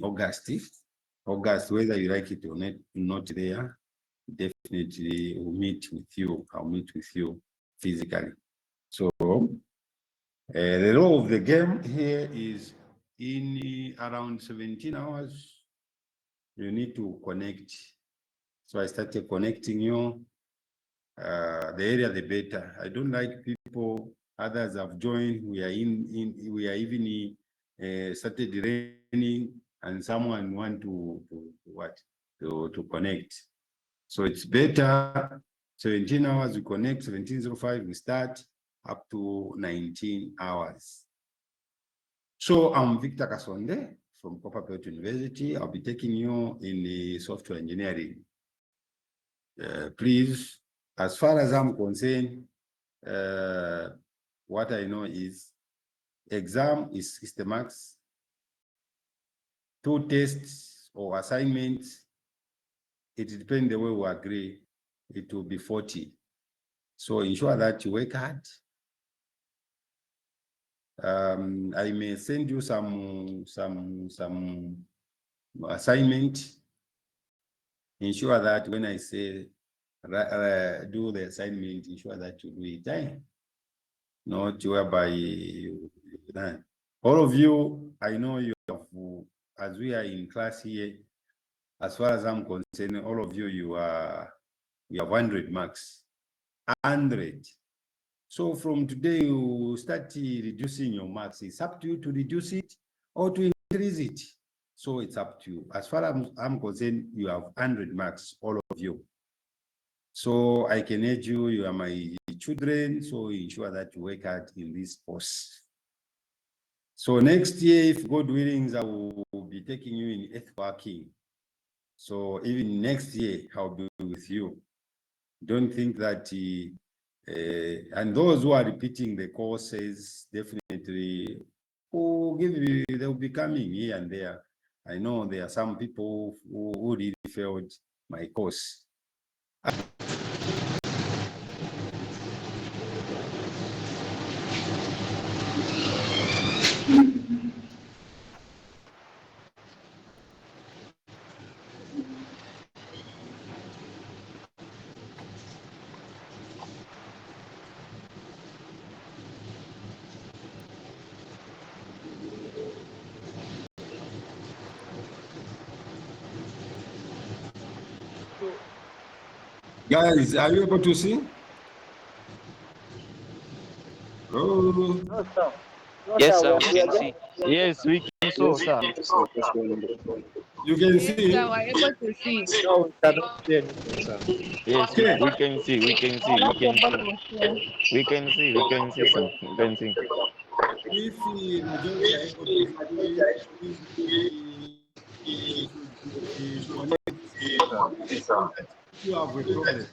August. August, whether you like it or not there, definitely will meet with you. I'll meet with you physically. So the role of the game here is in around 17 hours, you need to connect. So I started connecting you. The area the better. I don't like people, others have joined, we are even started raining and someone want to connect. So it's better 17 hours we connect, 17:05 we start up to 19 hours. So I'm Victor Kasonde from Copperfield University. I'll be taking you in the software engineering. Please, as far as I'm concerned, what I know is exam is 60 marks, 2 tests or assignments. It depends the way we agree, it will be 40. So ensure that you work hard. I may send you some assignment. Ensure that when I say do the assignment, ensure that you do it. Not whereby you done. All of you, I know you have, as we are in class here, as far as I'm concerned, all of you, you have 100 marks. 100. So from today, you start reducing your marks. It's up to you to reduce it or to increase it. So it's up to you. As far as I'm concerned, you have 100 marks, all of you. So I can urge you, you are my children, so ensure that you work hard in this course. So next year, if God willing, I will be taking you in earth working. So even next year, I'll be with you. Don't think that, and those who are repeating the courses, definitely they'll be coming here and there. I know there are some people who really failed my course. Guys, are you able to see? Oh. No, sir. No, Yes, sir, sir, we we can see. Yes, we can so, sir. You can Yes, see? sir, we're able to see. No, we cannot see anything, sir. Yes, Okay. we can see, we can see, We're we not can able see. to see. We can see, we can see, sir. We can see. If the majority are able to see, you should connect. You have a problem.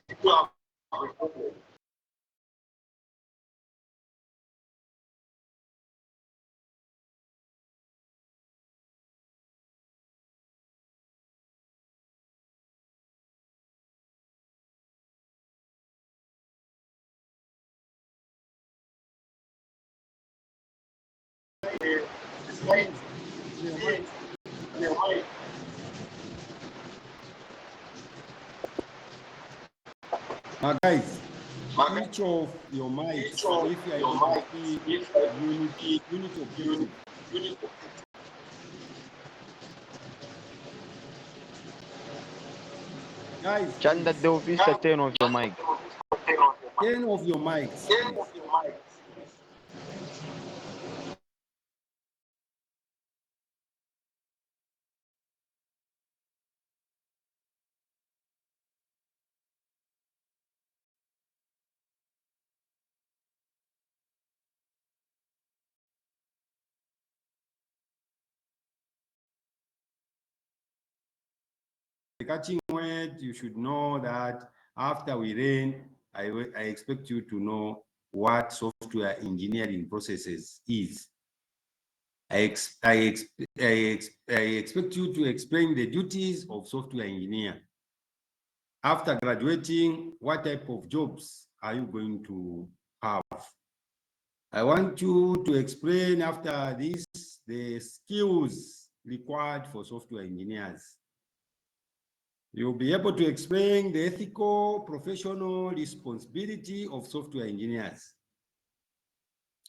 Guys, switch off your mics if you are able to see unit objective. Guys, Chanda the officer 10 of your mic. 10 of your mics, please. The catching word, you should know that after we learn, I expect you to know what software engineering processes is. I expect you to explain the duties of software engineer. After graduating, what type of jobs are you going to have? I want you to explain after this the skills required for software engineers. You'll be able to explain the ethical, professional responsibility of software engineers.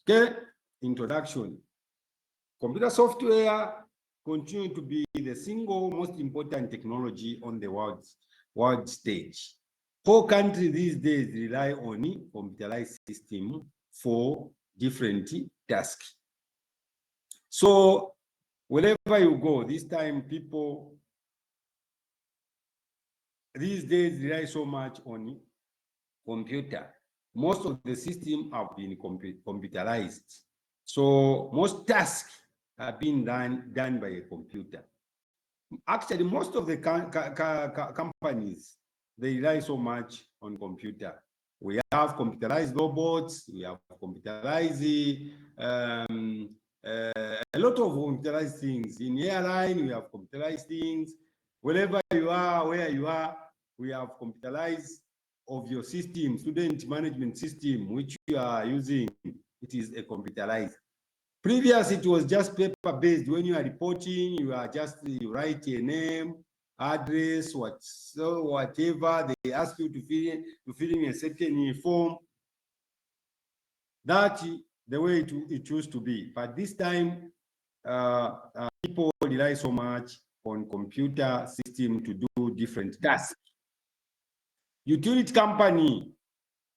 Okay, introduction. Computer software continue to be the single most important technology on the world stage. All countries these days rely on computerized system for different tasks. So wherever you go, this time people these days rely so much on computer. Most of the systems have been computerized. So most tasks have been done by a computer. Actually, most of the companies, they rely so much on computer. We have computerized robots, we have computerized a lot of computerized things. In airline, we have computerized things. Wherever you are, where you are, we have computerized of your system, student management system, which you are using. It is a computerized. Previous, it was just paper-based. When you are reporting, you write a name, address, whatever they ask you to fill in a certain form. That's the way it used to be. But this time, people rely so much on computer system to do different tasks. Utility company,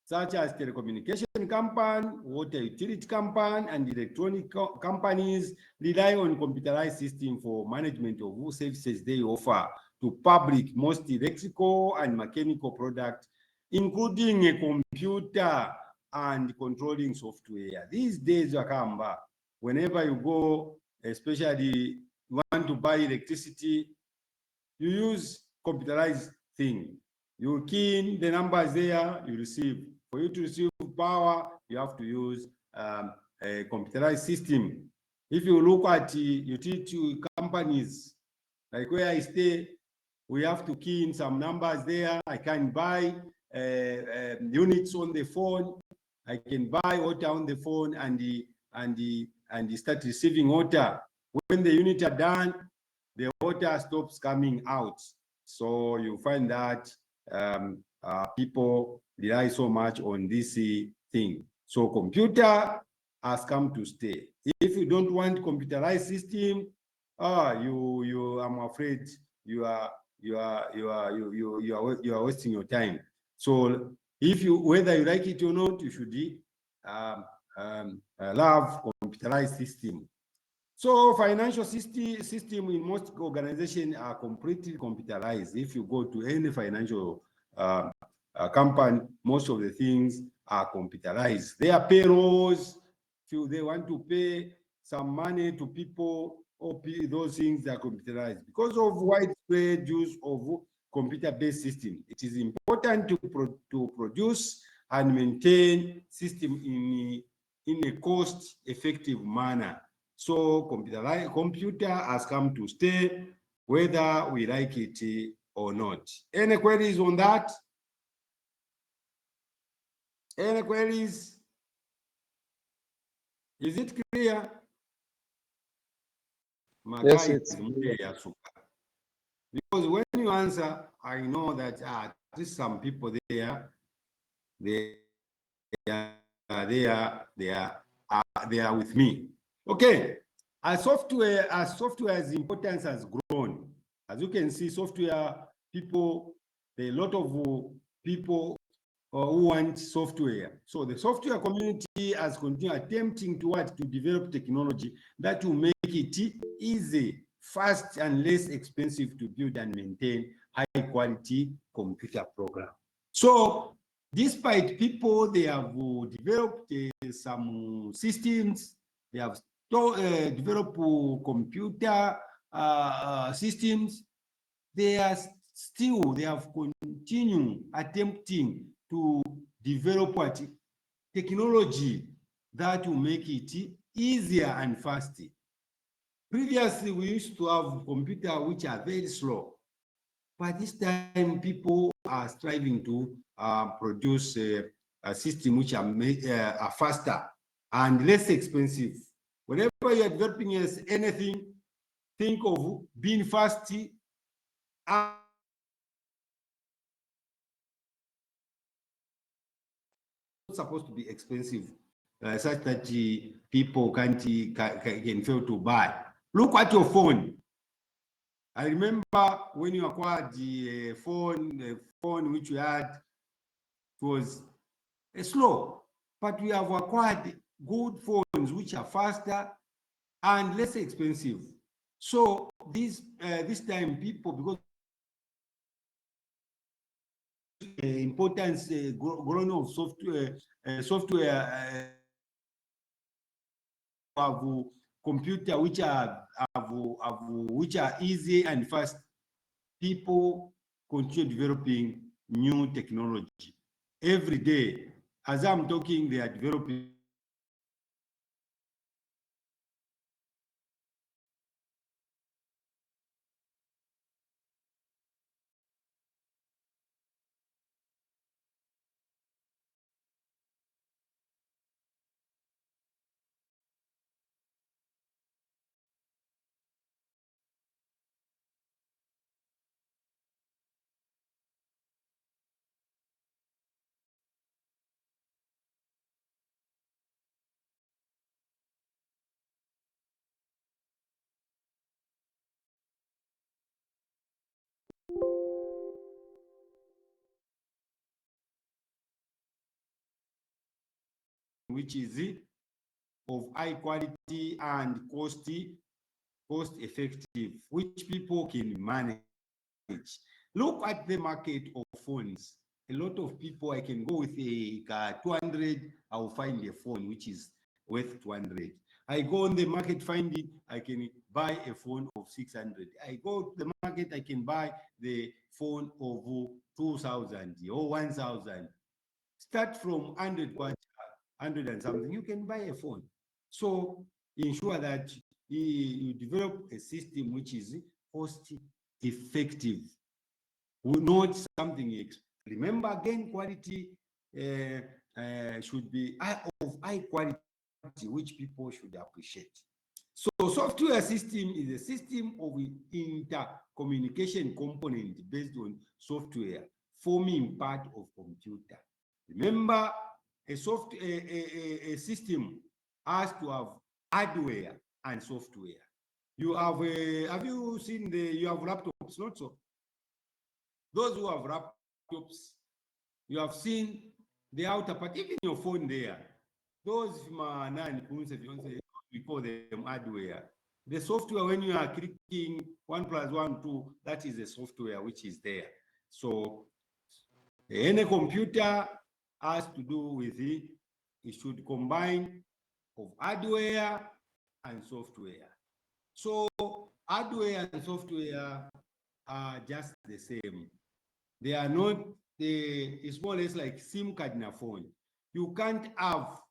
such as telecommunication company, water utility company, and electronic companies rely on computerized system for management of who services they offer to public, most electrical and mechanical products, including a computer and controlling software. These days, Wakamba, whenever you go, especially you want to buy electricity, you use computerized thing. You key in the numbers there, you receive. For you to receive power, you have to use a computerized system. If you look at utility companies, like where I stay, we have to key in some numbers there. I can buy units on the phone. I can buy water on the phone and start receiving water. When the units are done, the water stops coming out. So you find that people rely so much on this thing. So computer has come to stay. If you don't want computerized system, I'm afraid you are wasting your time. So if you, whether you like it or not, you should love computerized system. So financial system in most organizations are completely computerized. If you go to any financial company, most of the things are computerized. Their payrolls, if they want to pay some money to people, or those things are computerized. Because of widespread use of computer-based system, it is important to produce and maintain system in a cost-effective manner. So computer has come to stay, whether we like it or not. Any queries on that? Any queries? Is it clear? Yes, it's clear. Because when you answer, I know that at least some people there, they are with me. Okay. As software's importance has grown, as you can see, software people, there are a lot of people who want software. So the software community has continued attempting to develop technology that will make it easy, fast, and less expensive to build and maintain high-quality computer programs. So despite people, they have developed some systems, they have developed computer systems, they have continued attempting to develop technology that will make it easier and faster. Previously, we used to have computers which are very slow, but this time people are striving to produce a system which are faster and less expensive. Whenever you're developing anything, think of being fast and supposed to be expensive, such that people can fail to buy. Look at your phone. I remember when you acquired the phone which you had, it was slow, but we have acquired good phones which are faster and less expensive. So this time people, because importance growing of software have computer which are easy and fast. People continue developing new technology every day. As I'm talking, they are developing which is of high quality and cost effective, which people can manage. Look at the market of phones. A lot of people, I can go with a 200, I'll find a phone which is worth 200. I go on the market, find it, I can buy a phone of 600. I go to the market, I can buy the phone of 2,000 or 1,000. Start from 100 and something, you can buy a phone. So ensure that you develop a system which is cost effective, not something. Remember again, quality should be of high quality, which people should appreciate. So software system is a system of intercommunication component based on software forming part of computer. Remember, a system has to have hardware and software. You have you seen you have laptops, not so? Those who have laptops, you have seen the outer part, even your phone there. Those we call them hardware. The software, when you are clicking 1 + 1, 2, that is the software which is there. So any computer has to do with it. It should combine of hardware and software. So hardware and software are just the same. They are not, it's more or less like SIM card in a phone. You can't have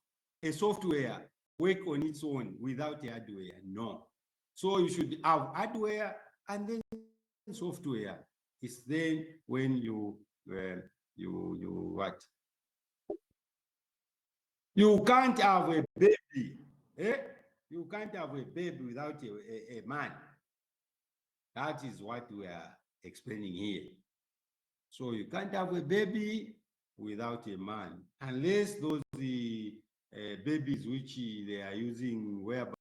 a software work on its own without a hardware. No. So you should have hardware and then software. It's then when you what? You can't have a baby. You can't have a baby without a man. That is what we are explaining here. So you can't have a baby without a man, unless those babies which they are using whereby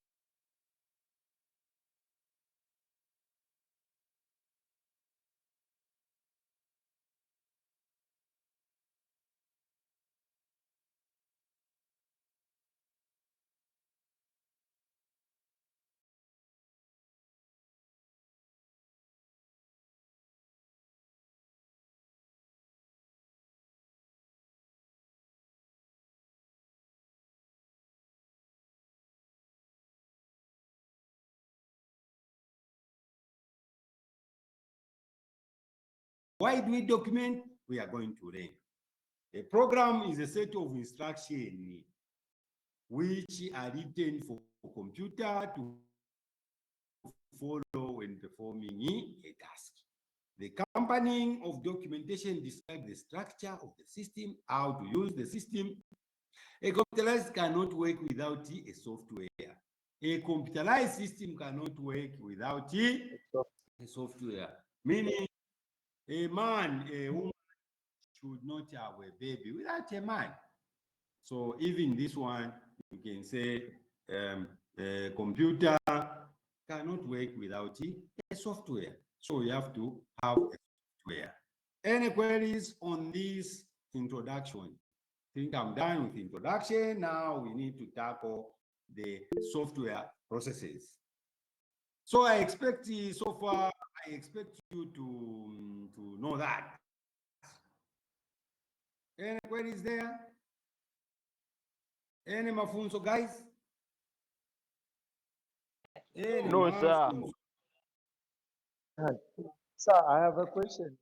why do we document? We are going to learn. A program is a set of instructions which are written for computer to follow when performing a task. The accompanying of documentation describes the structure of the system, how to use the system. A computer cannot work without a software. A computerized system cannot work without a software. Meaning, a man, a woman should not have a baby without a man. So even this one, you can say a computer cannot work without a software. So you have to have a software. Any queries on this introduction? I think I'm done with introduction. Now we need to tackle the software processes. So I expect so far, I expect you to know that. Any queries there? Any mafunzo, guys? Any No, sir. mafunzo? Sir, I have a question.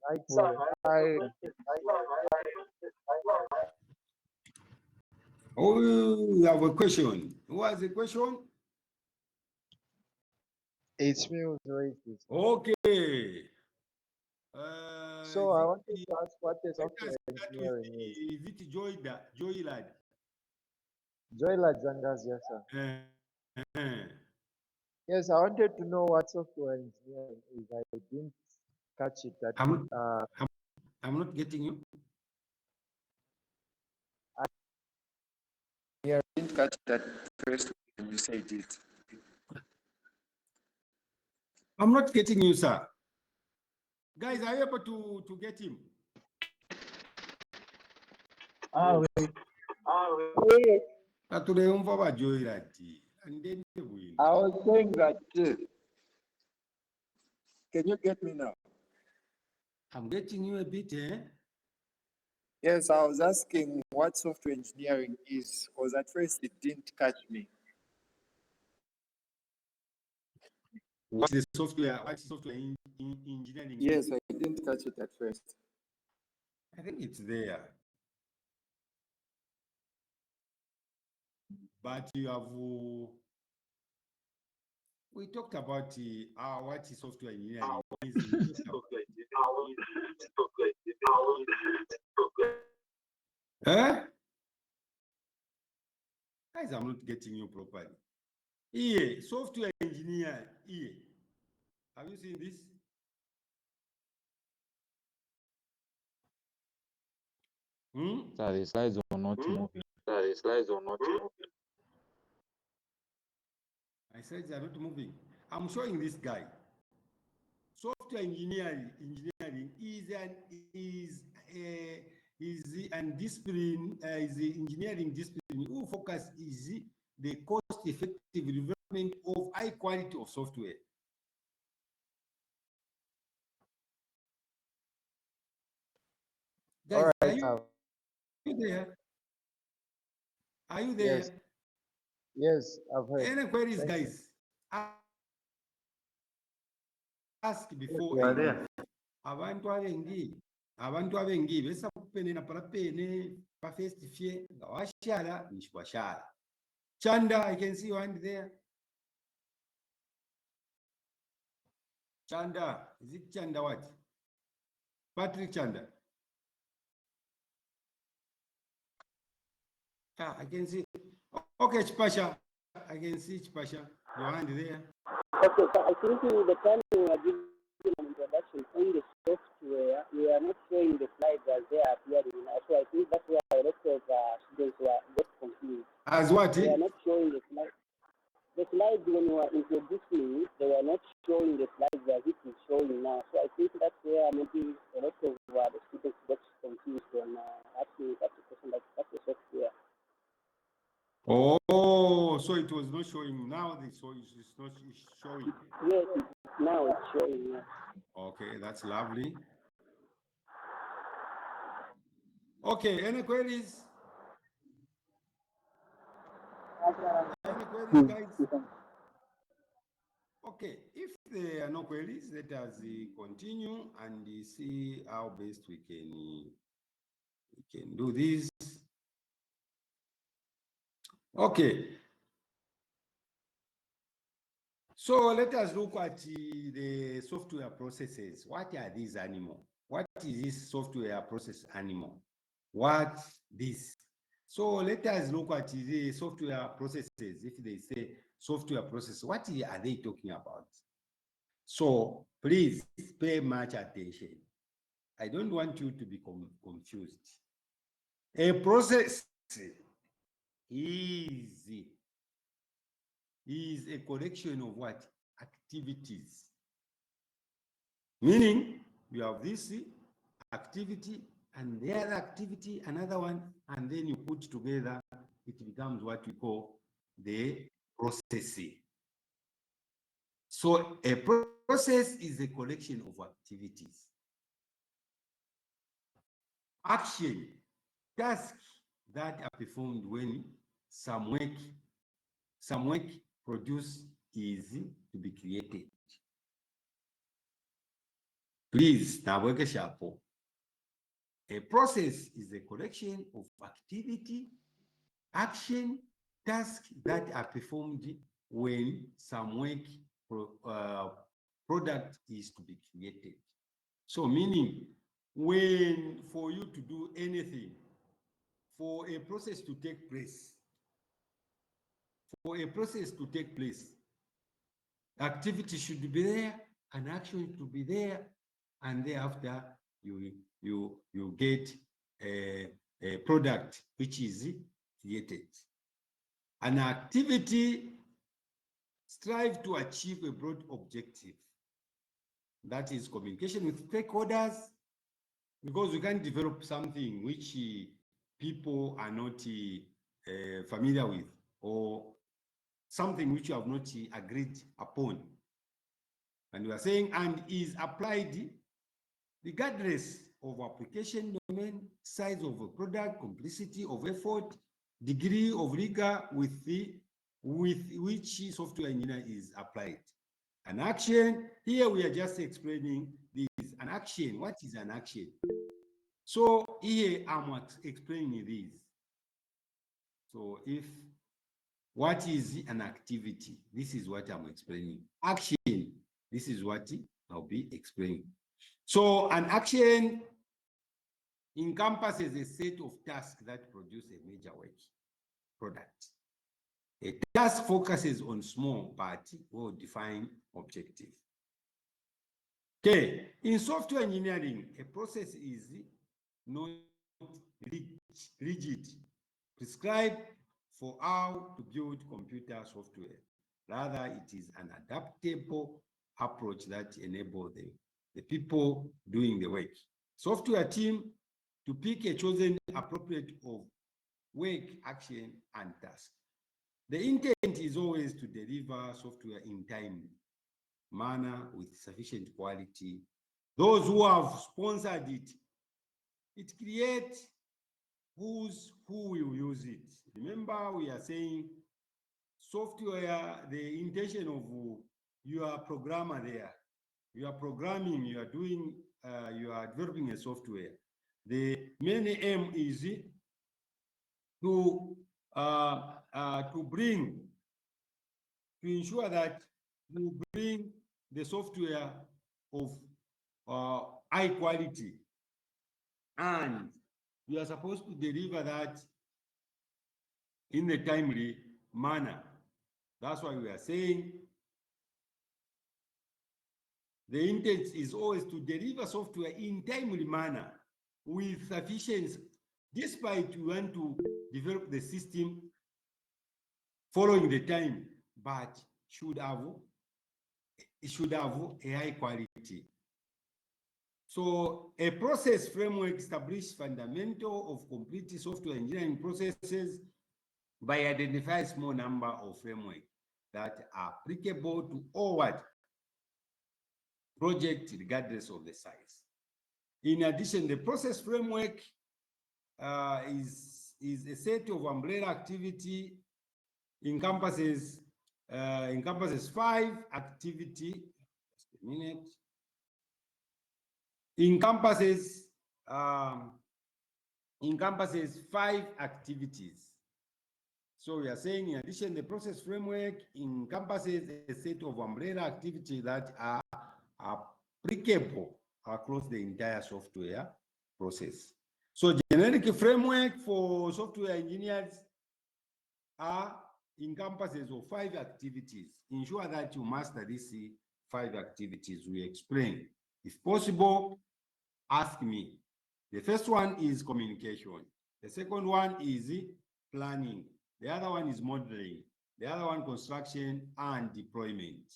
Oh, you have a question. Who has a question? It's me who's raised this. Okay. So I wanted to ask what the software engineering is. Is it Joylad? Joylad Zangas, yes, sir. Uh, Yes, I wanted to know what software engineering is. I didn't catch it. I'm not getting you. Yeah, I didn't catch that first when you said it. I'm not getting you, sir. Guys, are you able to get him? Wait. And then I was saying that. Can you get me now? I'm getting you a bit, eh? Yes, I was asking what software engineering is, because at first it didn't catch me. What's the software? What's software engineering? Yes, I didn't catch it at first. I think it's there. But you have we talked about what is software engineering is. Huh? Guys, I'm not getting you properly. Software engineer. Have you seen this? Sir, the slides are not moving. I said they are not moving. I'm showing this guy. Software engineering is an discipline, is the engineering discipline who focus is the cost-effective development of high quality of software. Guys, All right, are you there? Are you there? Yes, I've heard. Any queries, Thank you. guys? Ask before You are there. abantu abengi besa kupenena parapene pa first fie ngawashala nishwashala. Chanda, I can see your hand there. Chanda, is it Chanda what? Patrick Chanda. I can see. Okay, Chipasha. I can see Chipasha. Your hand there. Okay, so I think in the time we are giving an introduction on the software, we are not showing the slides as they are appearing now. So I think that's where a lot of students were get confused. As what? They are not showing the slides. The slides when we were introducing it, they were not showing the slides as it is showing now. So I think that's where maybe a lot of the students get confused when asking that question like that's the software. Oh, so it was not showing now. So it's not showing. Yes, now it's showing. Yeah. Okay, that's lovely. Okay, any queries? Any queries, guys? Okay, if there are no queries, let us continue and see how best we can do this. Okay. So let us look at the software processes. What are these animals? What is this software process animal? What this? So let us look at the software processes. If they say software process. What are they talking about? So please pay much attention. I don't want you to be confused. A process is a collection of what? Activities. Meaning you have this activity and the other activity, another one, and then you put together, it becomes what we call the process. So a process is a collection of activities. Action, tasks that are performed when some work produced is to be created. Please, now work sharp. A process is a collection of activity, action, tasks that are performed when some product is to be created. So meaning, when for you to do anything, for a process to take place, activity should be there, and action should be there, and thereafter you get a product which is created. An activity strive to achieve a broad objective. That is communication with stakeholders, because you can't develop something which people are not familiar with, or something which you have not agreed upon. And we are saying, and is applied regardless of application domain, size of a product, complexity of effort, degree of rigor with which software engineer is applied. An action, here we are just explaining this. An action, what is an action? So here I'm explaining this. So if what is an activity? This is what I'm explaining. Action, this is what I'll be explaining. So an action encompasses a set of tasks that produce a major work product. A task focuses on small but well-defined objective. Okay, in software engineering, a process is not rigid, prescribed for how to build computer software. Rather, it is an adaptable approach that enables the people doing the work. Software team to pick a chosen appropriate of work, action, and task. The intent is always to deliver software in timely manner with sufficient quality. Those who have sponsored it creates who will use it. Remember, we are saying software, the intention of you are a programmer there. You are programming, you are doing, you are developing a software. The main aim is to ensure that you bring the software of high quality, and you are supposed to deliver that in a timely manner. That's why we are saying the intent is always to deliver software in timely manner with sufficiency, despite we want to develop the system following the time, but it should have a high quality. So a process framework establishes fundamental of complete software engineering processes by identifying a small number of frameworks that are applicable to all projects regardless of the size. In addition, the process framework is a set of umbrella activity, encompasses 5 activity. Just a minute. Encompasses 5 activities. So we are saying, in addition, the process framework encompasses a set of umbrella activities that are applicable across the entire software process. So generic framework for software engineers are encompasses of 5 activities. Ensure that you master these 5 activities we explain. If possible, ask me. The first one is communication. The second one is planning. The other one is modeling. The other one, construction and deployment.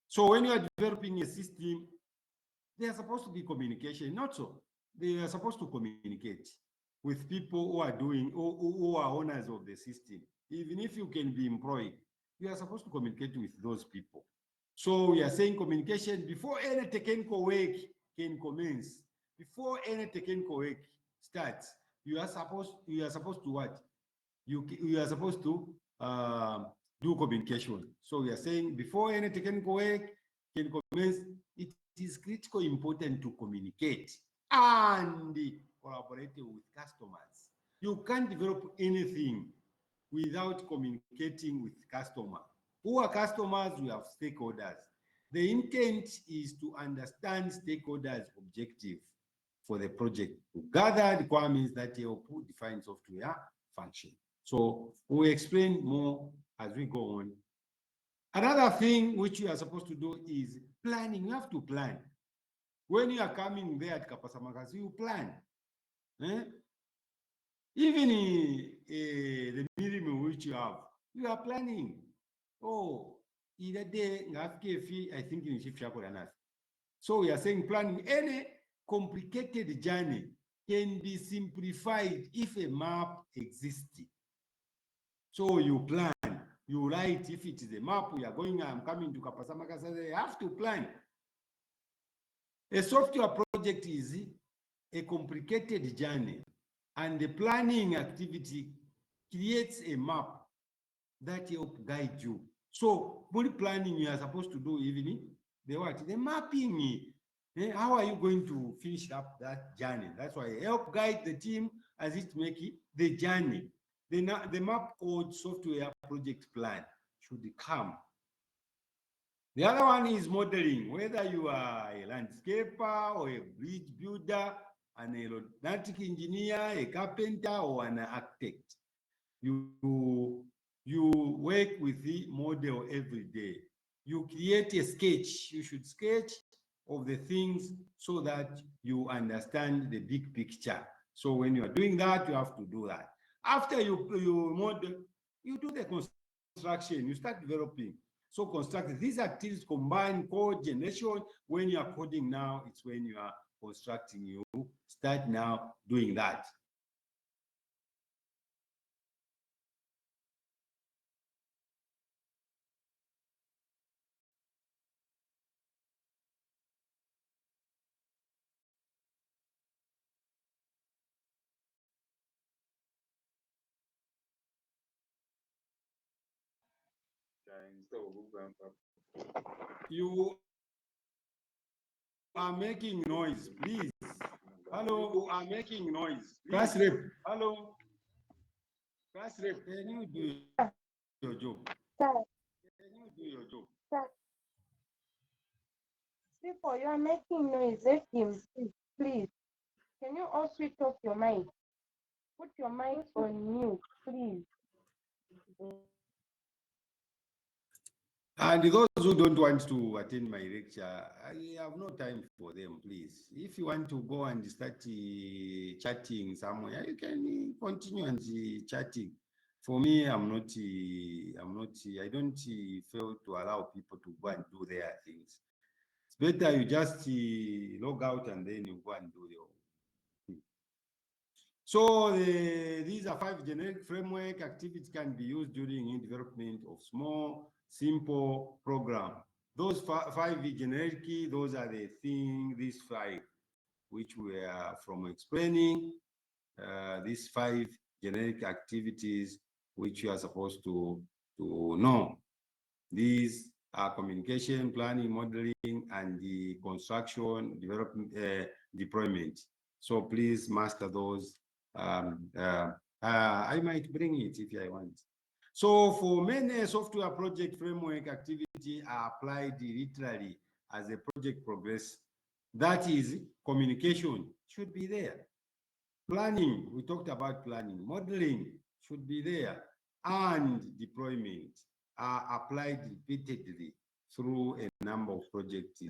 So when you are developing a system, there are supposed to be communication. Not so. They are supposed to communicate with people who are doing, who are owners of the system. Even if you can be employed, you are supposed to communicate with those people. So we are saying communication before any technical work can commence, before any technical work starts, you are supposed to what? You are supposed to do communication. So we are saying before any technical work can commence, it is critically important to communicate and collaborate with customers. You can't develop anything without communicating with customers. Who are customers? We have stakeholders. The intent is to understand stakeholders' objective for the project, to gather requirements that help define software function. So we'll explain more as we go on. Another thing which you are supposed to do is planning. You have to plan. When you are coming there at Kapasa Makasa, you plan. Even the minimum which you are planning. Oh, either day, I think in shift. So we are saying planning. Any complicated journey can be simplified if a map exists. So you plan, you write. If it is a map, we are going, I'm coming to Kapasa Makasa, they have to plan. A software project is a complicated journey, and the planning activity creates a map that help guide you. So, body planning, you are supposed to do even the what? The mapping. How are you going to finish up that journey? That's why help guide the team as it make it the journey. The map called software project plan should come. The other one is modeling. Whether you are a landscaper or a bridge builder, an aeronautic engineer, a carpenter, or an architect, you work with the model every day. You create a sketch. You should sketch of the things so that you understand the big picture. So when you are doing that, you have to do that. After you model, you do the construction. You start developing. So construct these activities combine code generation. When you are coding now, it's when you are constructing. You start now doing that. You are making noise, please. Hello, you are making noise. Class rep. Hello. Class rep, can you do your job? Sir, Can you do your job? sir, people, you are making noise. Let him speak, please. Can you all switch off your mic? Put your mic on mute, please. And those who don't want to attend my lecture, I have no time for them, please. If you want to go and start chatting somewhere, you can continue and chatting. For me, I don't fail to allow people to go and do their things. It's better you just log out and then you go and do your thing. So these are 5 generic framework activities can be used during development of small, simple program. Those 5 generic, those are the things, these 5, which we are from explaining, these 5 generic activities, which you are supposed to know. These are communication, planning, modeling, and the construction, development, deployment. So please master those. I might bring it if I want. So for many software project framework activity are applied literally as a project progress. That is, communication should be there. Planning, we talked about planning. Modeling should be there. and deployment are applied repeatedly through a number of projects.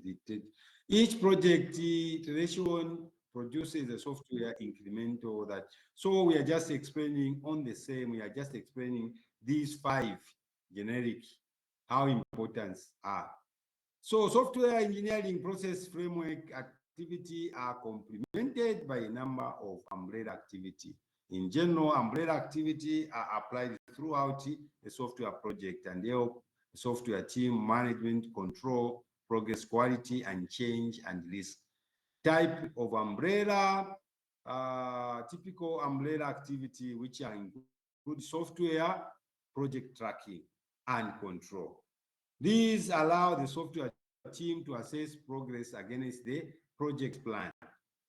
Each project iteration produces a software incremental that, so we are just explaining on the same, we are just explaining these 5 generic, how important are. So software engineering process framework activity are complemented by a number of umbrella activity. In general, umbrella activity are applied throughout the software project and help the software team management, control, progress, quality, and change and risk. Type of umbrella, typical umbrella activity, which are include software, project tracking, and control. These allow the software team to assess progress against the project plan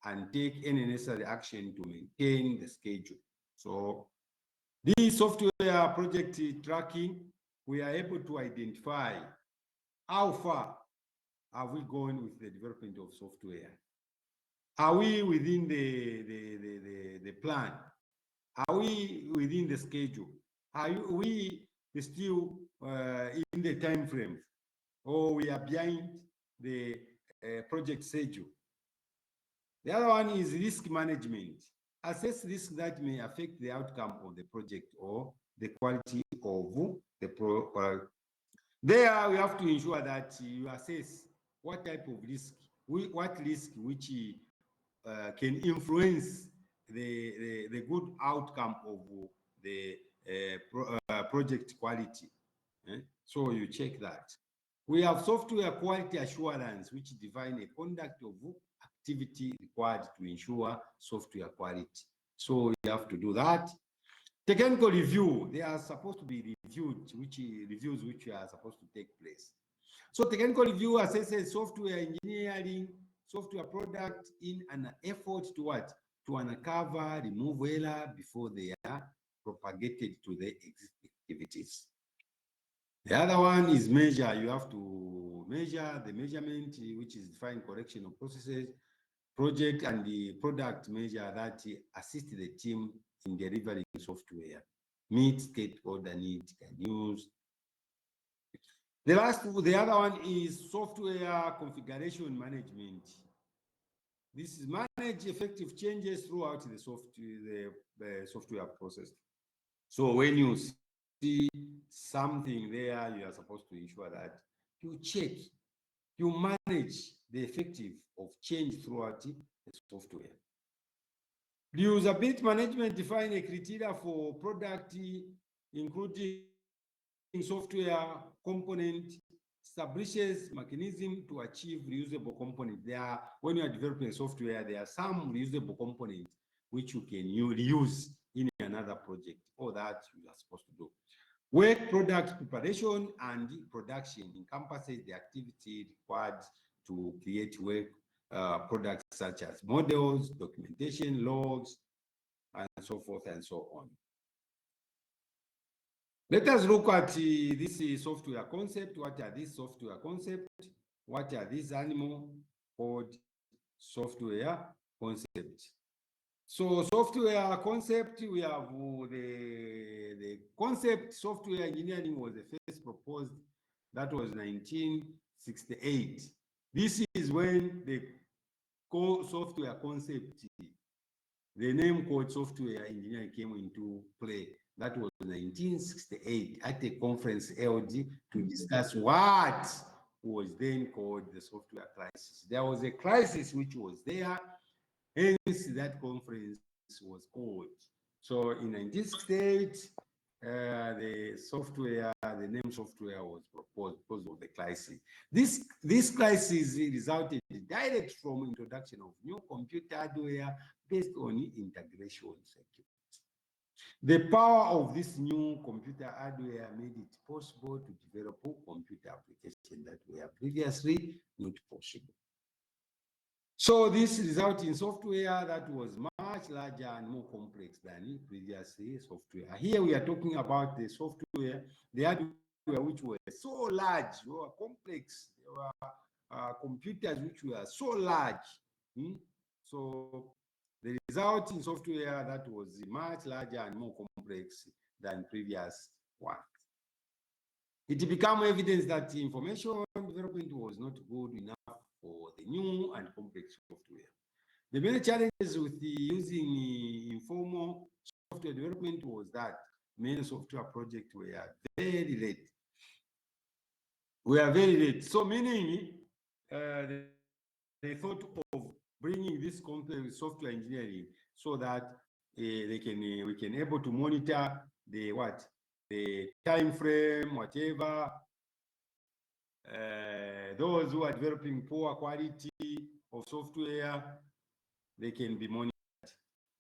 and take any necessary action to maintain the schedule. So this software project tracking, we are able to identify how far have we gone with the development of software. Are we within the plan? Are we within the schedule? Are we still in the time frame? Or we are behind the project schedule? The other one is risk management. Assess risks that may affect the outcome of the project or the quality of the product. There we have to ensure that you assess what type of risk, what risk which can influence the good outcome of the project quality. So you check that. We have software quality assurance, which define a conduct of activity required to ensure software quality. So you have to do that. Technical review, they are supposed to be reviewed, reviews which are supposed to take place. So technical review assesses software engineering, software product in an effort to what? To uncover, remove error before they are propagated to the existing activities. The other one is measure. You have to measure the measurement, which is define correction of processes, project, and the product measure that assist the team in delivering software, meet stakeholder needs, can use. The other one is software configuration management. This is manage effective changes throughout the software process. So when you see something there, you are supposed to ensure that you check, you manage the effective of change throughout the software. Usability management define a criteria for product, including software component, establishes mechanism to achieve reusable component. When you are developing software, there are some reusable components which you can reuse in another project, or that you are supposed to do. Work product preparation and production encompasses the activity required to create work products such as models, documentation, logs, and so forth and so on. Let us look at this software concept. What are these software concepts? What are these animal called software concepts? So software concept, we have the concept software engineering was the first proposed, that was 1968. This is when the software concept, the name called software engineering came into play. That was 1968 at a conference held to discuss what was then called the software crisis. There was a crisis which was there, hence that conference was called. So in 1968, the name software was proposed because of the crisis. This crisis resulted direct from introduction of new computer hardware based on integration circuits. The power of this new computer hardware made it possible to develop computer applications that were previously not possible. So this resulted in software that was much larger and more complex than previous software. Here we are talking about the software, the hardware which were so large, were complex. There were computers which were so large. So the result in software that was much larger and more complex than previous ones. It became evidence that information development was not good enough for the new and complex software. The main challenges with using informal software development was that many software projects were very late. So meaning they thought of bringing this complex software engineering so that we can able to monitor the time frame, whatever. Those who are developing poor quality of software, they can be monitored.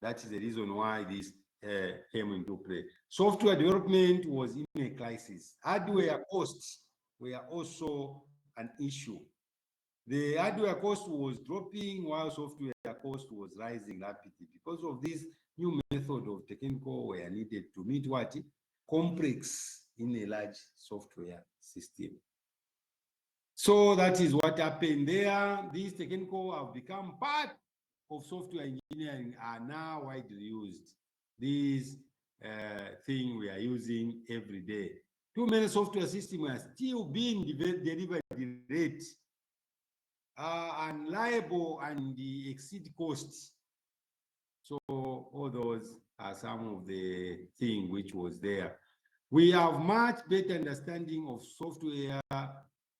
That is the reason why this came into play. Software development was in a crisis. Hardware costs were also an issue. The hardware cost was dropping while software cost was rising rapidly. Because of this new method of technical were needed to meet what? Complex in a large software system. So that is what happened there. These technical have become part of software engineering, are now widely used. These thing we are using every day. Too many software systems are still being delivered late, unreliable, and exceed costs. So all those are some of the things which was there. We have much better understanding of software,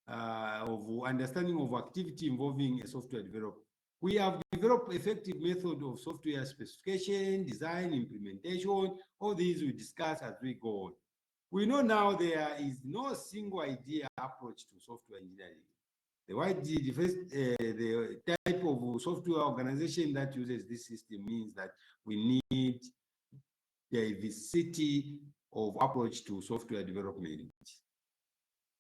of understanding of activity involving a software developer. We have developed effective method of software specification, design, implementation. All these we discuss as we go on. We know now there is no single idea approach to software engineering. The type of software organization that uses this system means that we need diversity of approach to software development.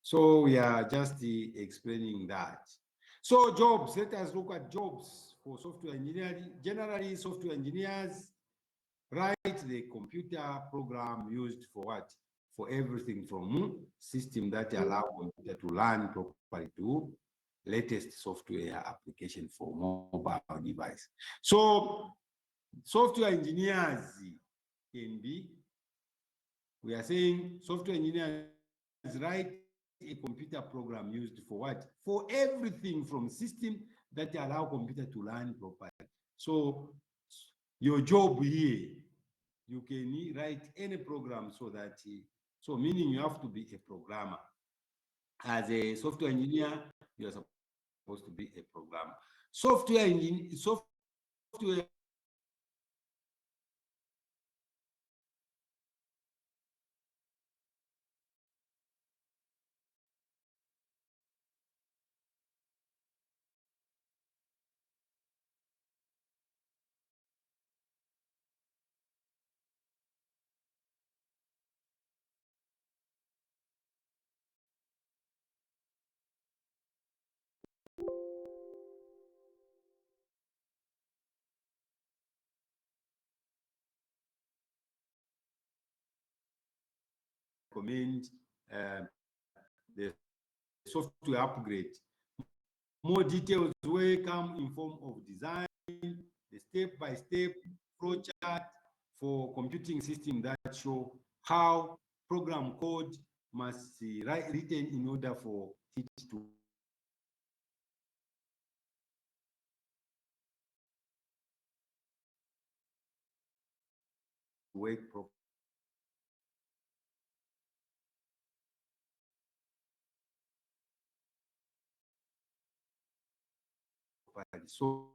So we are just explaining that. So jobs, let us look at jobs for software engineering. Generally, software engineers write the computer program used for what? For everything from system that allow computer to learn properly to latest software application for mobile device. So software engineers can be, we are saying software engineers write a computer program used for what? For everything from system that allow computer to learn properly. So your job here, you can write any program so that, so meaning you have to be a programmer. As a software engineer, you are supposed to be a programmer. Software recommend the software upgrade. More details will come in form of design, the step-by-step flow chart for computing system that show how program code must be written in order for it to work properly. So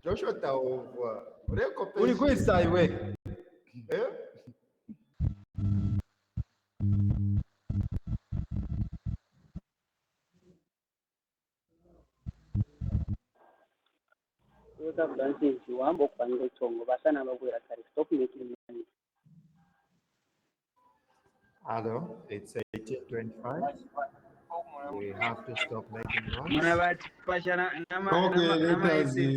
Joshua taova. Ureko Uri kwesa iwe? Eh? Yotavuga nti wamba okupangira ekyongo basana bagwera kare. Stop making money. Hello, it's 18:25. We have to stop making noise. Okay, let us go.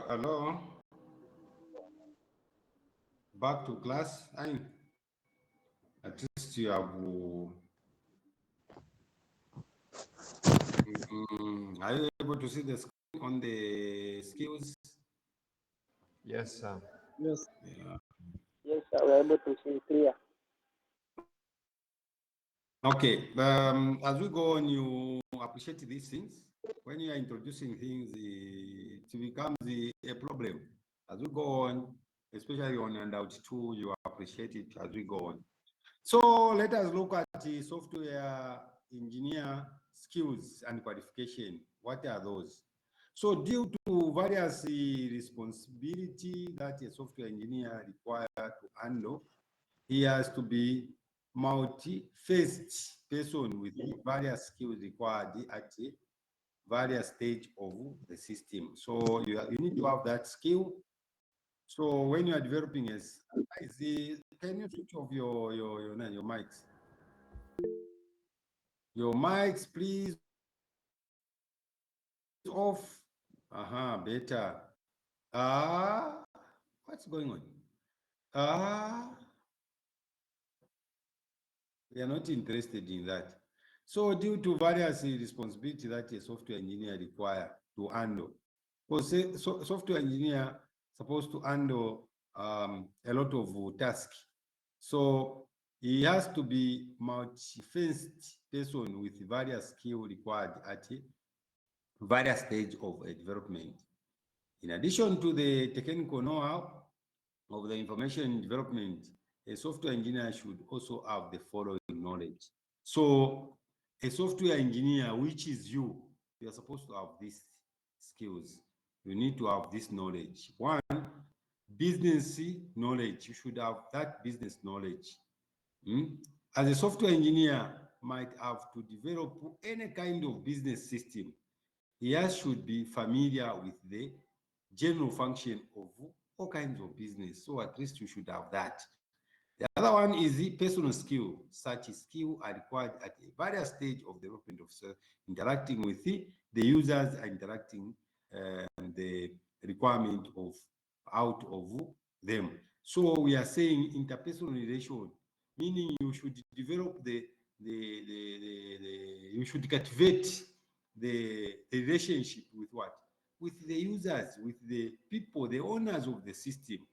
Hello. Back to class. At least you have. Are you able to see the screen on the skills? Yes, sir. Yes. Yeah. Yes, sir, we're able to see clear. Okay. As we go on, you appreciate these things. When you are introducing things, it becomes a problem. As we go on, especially on handout 2, you appreciate it as we go on. So let us look at the software engineer skills and qualification. What are those? So due to various responsibility that a software engineer requires to handle, he has to be multi-faced person with various skills required at various stage of the system. So you need to have that skill. So when you are developing can you switch off your mics? Your mics, please. Off. Better. What's going on? We are not interested in that. So due to various responsibilities that a software engineer require to handle, because software engineer supposed to handle a lot of tasks. So he has to be multi-faced person with various skills required at various stage of development. In addition to the technical know-how of the information development, a software engineer should also have the following knowledge. So a software engineer, which is you are supposed to have these skills. You need to have this knowledge. One, business knowledge. You should have that business knowledge. As a software engineer might have to develop any kind of business system, he should be familiar with the general function of all kinds of business. So at least you should have that. The other one is the personal skill. Such skill are required at various stage of development of interacting with the users, interacting the requirement of out of them. So we are saying interpersonal relation, meaning you should develop you should cultivate the relationship with what? With the users, with the people, the owners of the system.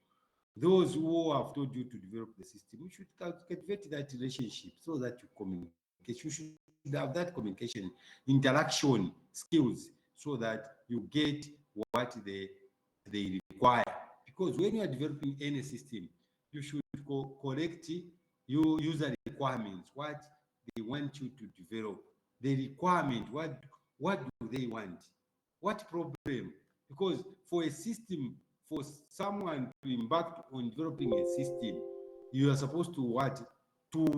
Those who have told you to develop the system, you should cultivate that relationship so that you communicate. You should have that communication, interaction skills so that you get what they require. Because when you are developing any system, you should collect your user requirements, what they want you to develop, the requirement, what do they want, what problem. Because for a system, for someone to embark on developing a system, you are supposed to what? To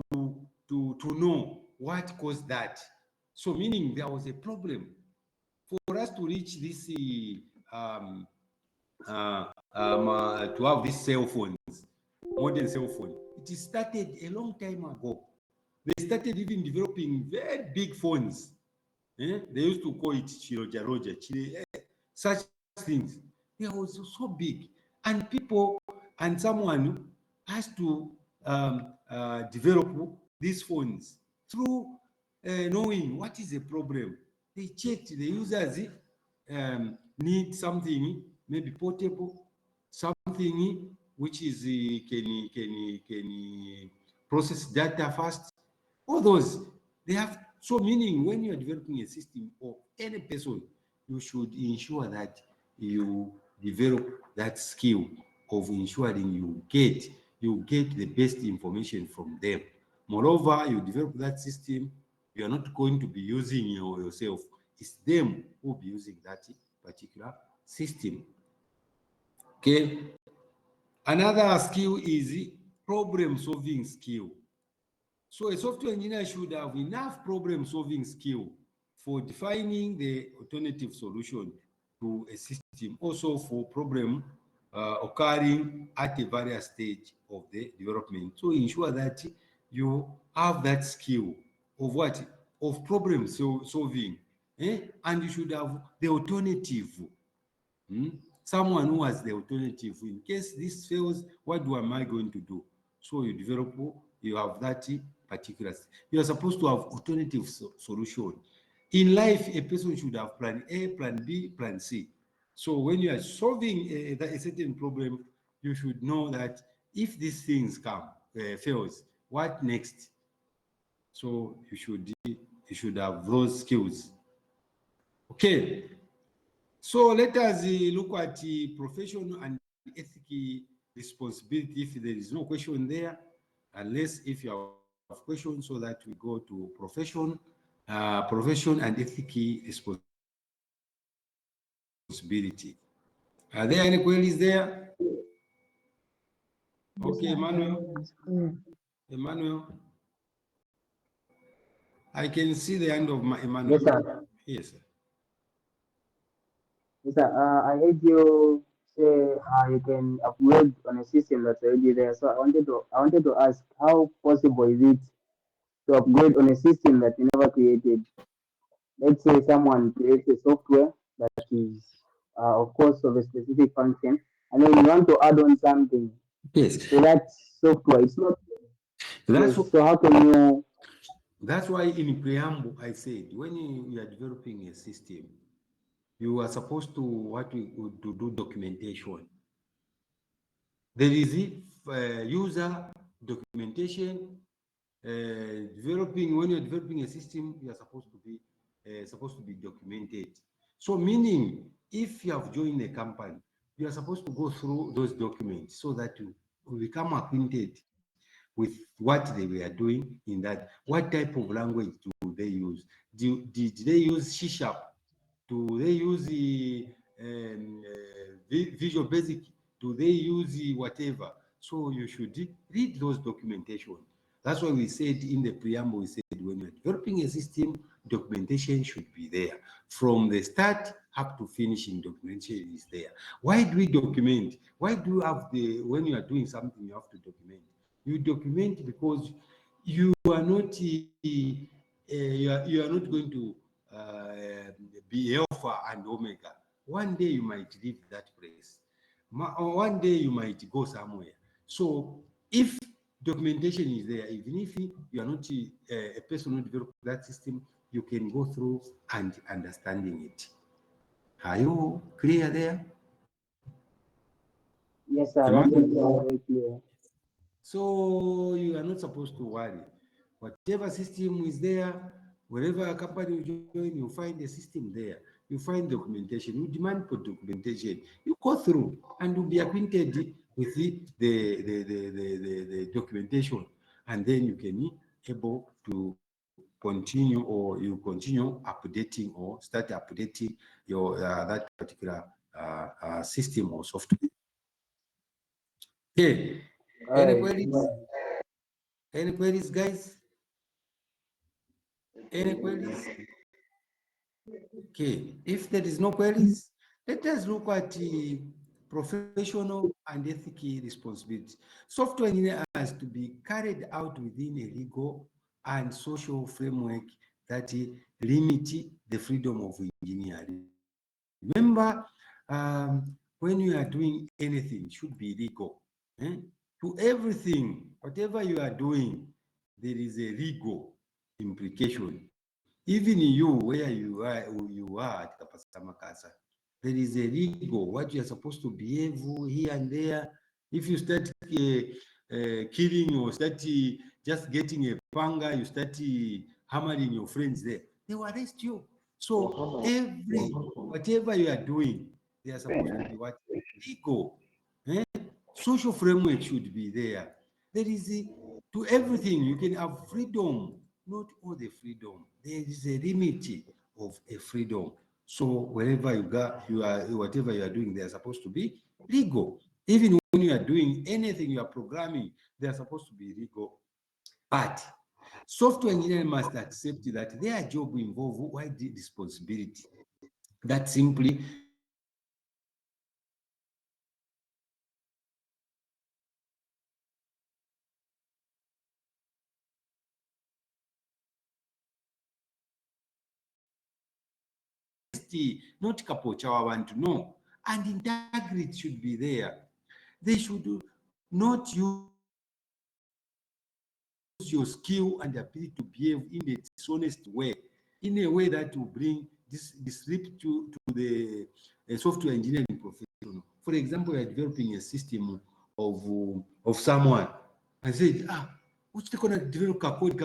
know what caused that. So meaning there was a problem. For us to reach this to have these cell phones, modern cell phone, it started a long time ago. They started even developing very big phones. They used to call it Chiroja Roja, such things. They were so big. And people and someone has to develop these phones through knowing what is the problem. They checked the users need something maybe portable, something which is can process data fast. All those, they have, so meaning when you're developing a system or any person, you should ensure that you develop that skill of ensuring you get the best information from them. Moreover, you develop that system, you are not going to be using yourself. It's them who will be using that particular system. Okay. Another skill is problem solving skill. So a software engineer should have enough problem solving skill for defining the alternative solution to a system, also for problem occurring at a various stage of the development. So ensure that you have that skill of what? Of problem solving. And you should have the alternative. Someone who has the alternative. In case this fails, what am I going to do? So you develop, you have that particular. You are supposed to have alternative solution. In life, a person should have plan A, plan B, plan C. So when you are solving a certain problem, you should know that if these things fails, what next? So you should have those skills. Okay. So let us look at professional and ethical responsibility. If there is no question there, unless if you have questions, so that we go to profession and ethical responsibility. Are there any queries there? Okay, Emmanuel. I can see the end of my Emmanuel. Yes, sir. Yes, sir. Yes, sir. I heard you say you can upgrade on a system that's already there. So I wanted to ask, how possible is it to upgrade on a system that you never created? Let's say someone creates a software that is, of course, of a specific function, and then you want to add on something Yes. to that software. It's not That's yes. So how can you? That's why in preamble I said when you are developing a system, you are supposed to to do documentation. There is user documentation. Developing when you're developing a system, you are supposed to be documented. So meaning, if you have joined a company, you are supposed to go through those documents so that you become acquainted with what they were doing in that. What type of language do they use? Did they use C Sharp? Do they use the Visual Basic? Do they use the whatever? So you should read those documentation. That's why we said in the preamble, we said when you're developing a system, documentation should be there. From the start up to finishing, documentation is there. Why do we document? Why do you have when you are doing something, you have to document? You document because you are not you are not going to be Alpha and Omega. One day you might leave that place. One day you might go somewhere. So if documentation is there, even if you are not a person who developed that system, you can go through and understanding it. Are you clear there? Yes, sir. That Emmanuel? is very clear. So you are not supposed to worry. Whatever system is there, wherever a company you join, you find a system there. You find documentation. You demand for documentation. You go through and you'll be acquainted with the documentation, and then you can be able to continue, or you continue updating or start updating your that particular system or software. Okay. All Any right. queries? Any queries, guys? Any queries? Okay. If there is no queries, let us look at the professional and ethical responsibility. Software engineering has to be carried out within a legal and social framework that limit the freedom of engineering. Remember, when you are doing anything, it should be legal. To everything, whatever you are doing, there is a legal implication. Even you, where you are at Kapasa Makasa, there is a legal, what you are supposed to behave here and there. If you start killing or start just getting a panga, you start hammering your friends there, they will arrest you. So whatever you are doing, they are supposed to be what? Legal. Social framework should be there. There is to everything. You can have freedom, not all the freedom. There is a limit of a freedom. So wherever you go, whatever you are doing, they are supposed to be legal. Even when you are doing anything, you are programming, they are supposed to be legal. But software engineers must accept that their job involves wide responsibility. That simply not kapocha wabantu, no. And integrity should be there. They should not use your skill and ability to behave in a dishonest way, in a way that will bring this disrupt to the software engineering profession. For example, you are developing a system of someone and said, which they gonna develop a code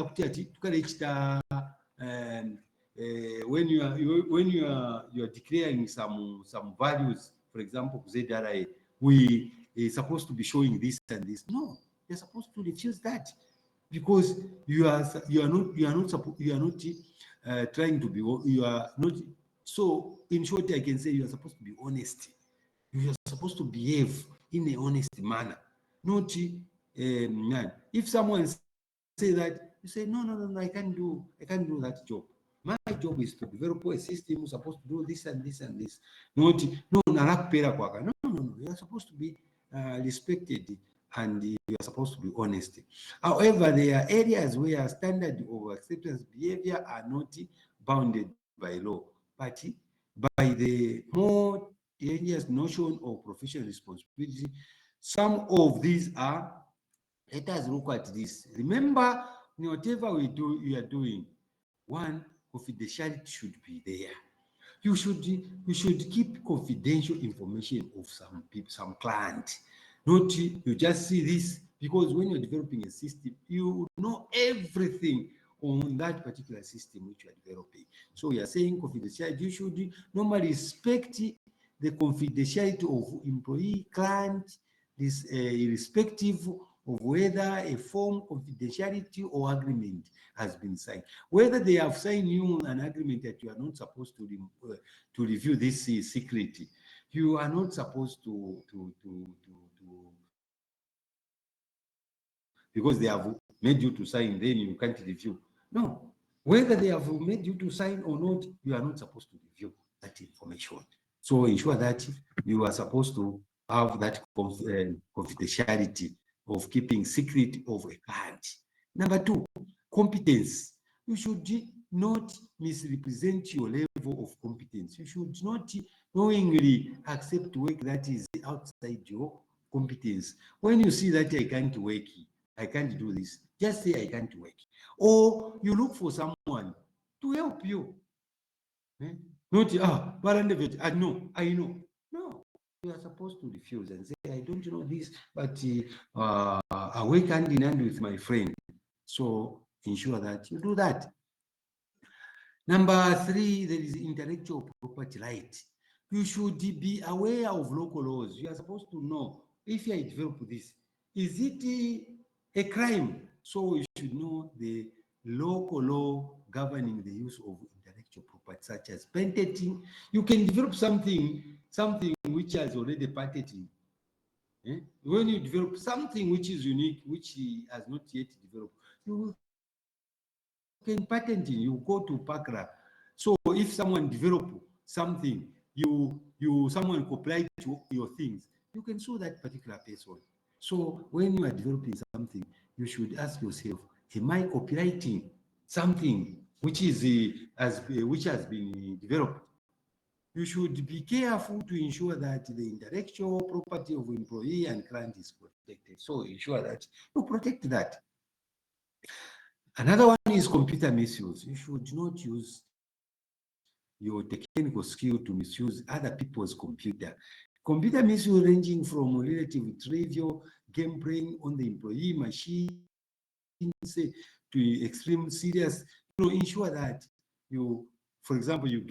when you are declaring some values, for example, ZRA, we are supposed to be showing this and this. No, you're supposed to refuse that, because you are not trying to be, you are not. So in short, I can say you are supposed to be honest. You are supposed to behave in an honest manner, not if someone say that, you say no, I can't do that job. My job is to develop a system who's supposed to do this and this and this. Not no, you are supposed to be respected, and you are supposed to be honest. However, there are areas where standard of acceptance behavior are not bounded by law, but by the more dangerous notion of professional responsibility. Some of these are, let us look at this. Remember, whatever you are doing, one, confidentiality should be there. You should keep confidential information of some people, some client. Not you just see this, because when you're developing a system, you know everything on that particular system which you are developing. So we are saying confidentiality. You should normally respect the confidentiality of employee, client, this irrespective of whether a form confidentiality or agreement has been signed. Whether they have signed you an agreement that you are not supposed to review this secret, you are not supposed to because they have made you to sign, then you can't review. No, whether they have made you to sign or not, you are not supposed to review that information. So ensure that you are supposed to have that confidentiality of keeping secret of a client. Number two, competence. You should not misrepresent your level of competence. You should not knowingly accept work that is outside your competence. When you see that I can't work, I can't do this, just say I can't work. Or you look for someone to help you. Not, no, I know. No, you are supposed to refuse and say, I don't know this, but I work hand in hand with my friend. So ensure that you do that. Number three, there is intellectual property right. You should be aware of local laws. You are supposed to know, if you develop this, is it a crime? So you should know the local law governing the use of intellectual property, such as patenting. You can develop something which has already patented. When you develop something which is unique, which has not yet developed, you can patent it. You go to PACRA. So if someone develop something, someone copyright your things, you can sue that particular person. So when you are developing something, you should ask yourself, am I copyrighting something which is which has been developed? You should be careful to ensure that the intellectual property of employee and client is protected. So ensure that you protect that. Another one is computer misuse. You should not use your technical skill to misuse other people's computer. Computer misuse ranging from relatively trivial game playing on the employee machine to extreme serious. Ensure that you, for example, you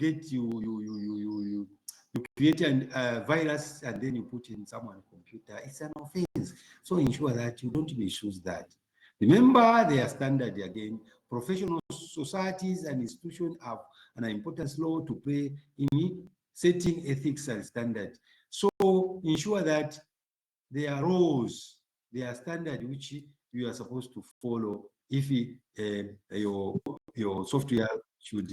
create a virus and then you put in someone's computer. It's an offense. So ensure that you don't misuse that. Remember their standard again. Professional societies and institutions have an important role to play in setting ethics and standards. So ensure that there are rules, there are standards which you are supposed to follow if your software should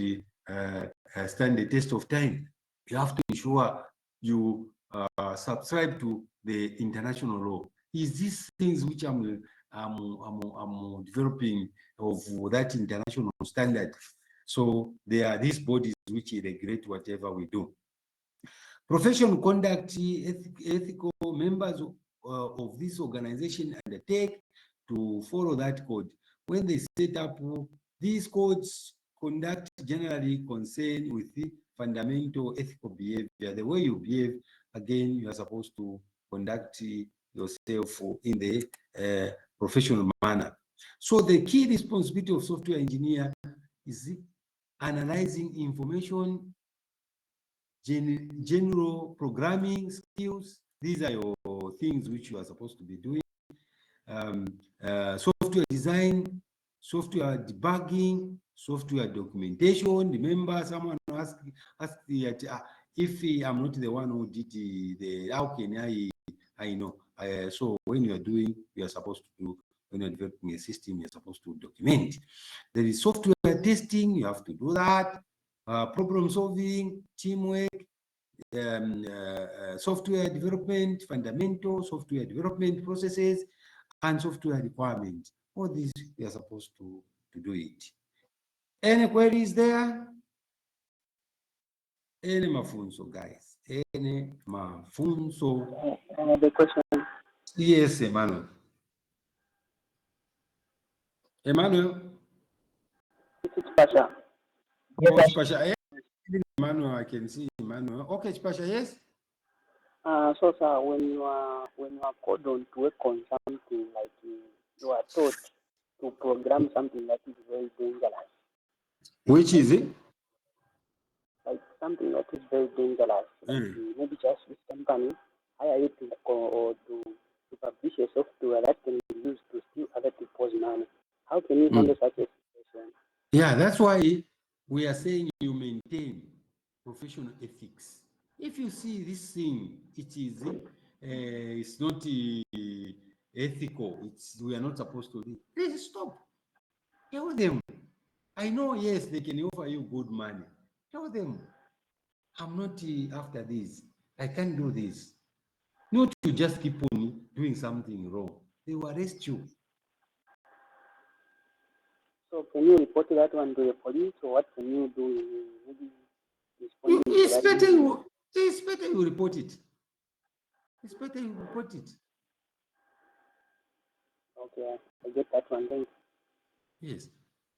stand the test of time. You have to ensure you subscribe to the international law. Is these things which I'm developing of that international standard? So there are these bodies which regulate whatever we do. Professional conduct, ethical members of this organization undertake to follow that code. When they set up these codes, conduct generally concern with the fundamental ethical behavior. The way you behave, again, you are supposed to conduct yourself in the professional manner. So the key responsibility of software engineer is analyzing information, general programming skills. These are your things which you are supposed to be doing. Software design, software debugging, software documentation. Remember, someone asked if I'm not the one who did how can I know? So when you are doing, you are supposed to do, when you're developing a system, you're supposed to document. There is software testing, you have to do that. Problem solving, teamwork, software development, fundamental software development processes, and software requirements. All these we are supposed to do it. Any queries there? Any mafunzo, guys? Any mafunzo? The question. Yes, Emmanuel. Emmanuel? It's Pasha. Yes, Oh, Chipasha. Emmanuel, I can see Emmanuel. Okay, Chipasha, yes? So sir, when you are called on to work on something, like you are taught to program something that is very dangerous. Which is it? Like something that is very dangerous. Like maybe just this company hire you to publish a software that can be used to steal other people's money. How can you handle such a situation? Yeah, that's why we are saying you maintain professional ethics. If you see this thing, it's not ethical. We are not supposed to do. Please stop. Tell them. I know, yes, they can offer you good money. Tell them, I'm not after this. I can't do this. Not to just keep on doing something wrong. They will arrest you. So can you report that one to the police, or what can you do? Maybe It's better you report it. It's better you report it. Okay, I get that one. Thanks. Yes.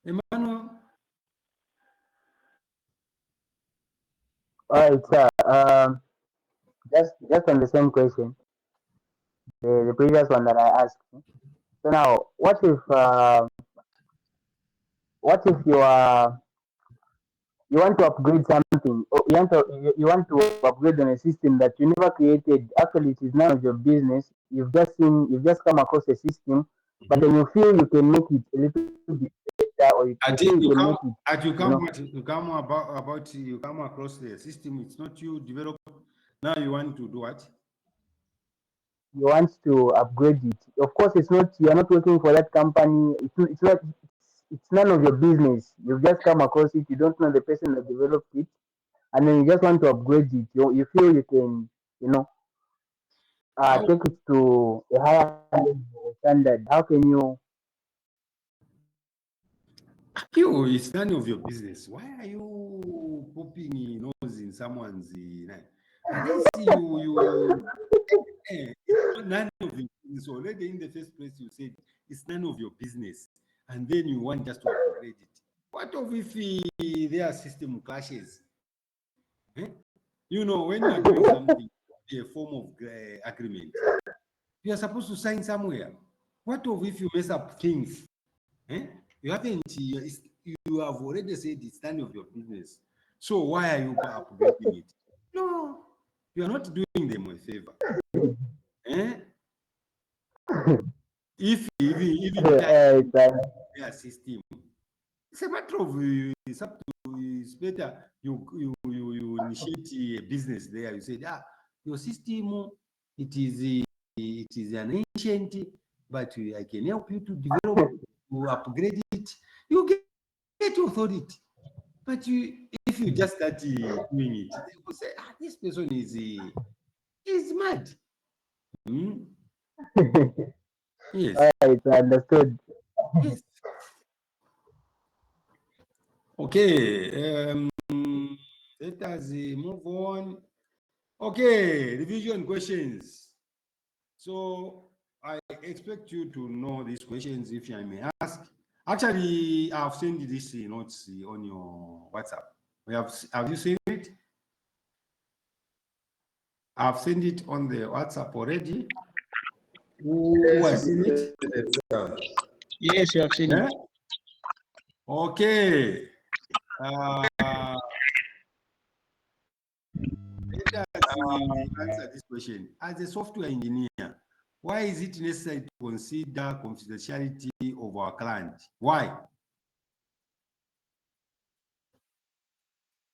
Emmanuel? all right, sir. Just on the same question, the previous one that I asked. So now, what if you want to upgrade something, or you want to upgrade on a system that you never created? Actually, it is none of your business. You've just come across a system, but then you feel you can make it a little bit better, or you feel you can make it. You come across the system. It's not you develop. Now you want to do what? You want to upgrade it. Of course, it's not. You are not working for that company. It's not. It's none of your business. You've just come across it. You don't know the person that developed it, and then you just want to upgrade it. You feel you can, you know, take it to a higher level or standard. How can you? It's none of your business. Why are you popping your nose in someone's night? I didn't see you. It's none of your business. Already in the first place, you said it's none of your business, and then you want just to upgrade it. What of if their system clashes? When you are doing something, a form of agreement. You are supposed to sign somewhere. What of if you mess up things? Eh? You haven't. You have already said it's none of your business. So why are you upgrading it? No, you are not doing them a favor. Eh? If even their system, it's a matter of it's up to it's better you initiate a business there. You say, your system it is an ancient, but I can help you to develop to upgrade it. You get authority. But if you just start doing it, they will say, this person is mad. Hmm? Yes. It's understood. Yes. Okay. Let us move on. Okay, revision questions. So I expect you to know these questions if I may ask. Actually, I've sent this notes on your WhatsApp. Have you seen it? I've sent it on the WhatsApp already. Who has seen it? Yes, you have seen Yeah? it. Okay. Let us answer this question. As a software engineer, why is it necessary to consider confidentiality of our client? Why?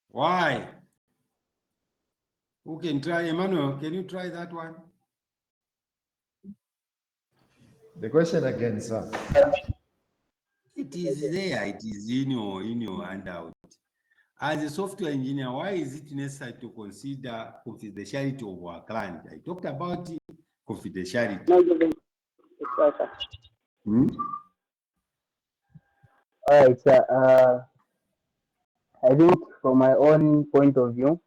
Why? Who can try? Emmanuel, can you try that one? The question again, sir. It is there. It is in your handout. As a software engineer, why is it necessary to consider confidentiality of our client? I talked about confidentiality. No, you can. It's sir. All right, sir. I think from my own point of view,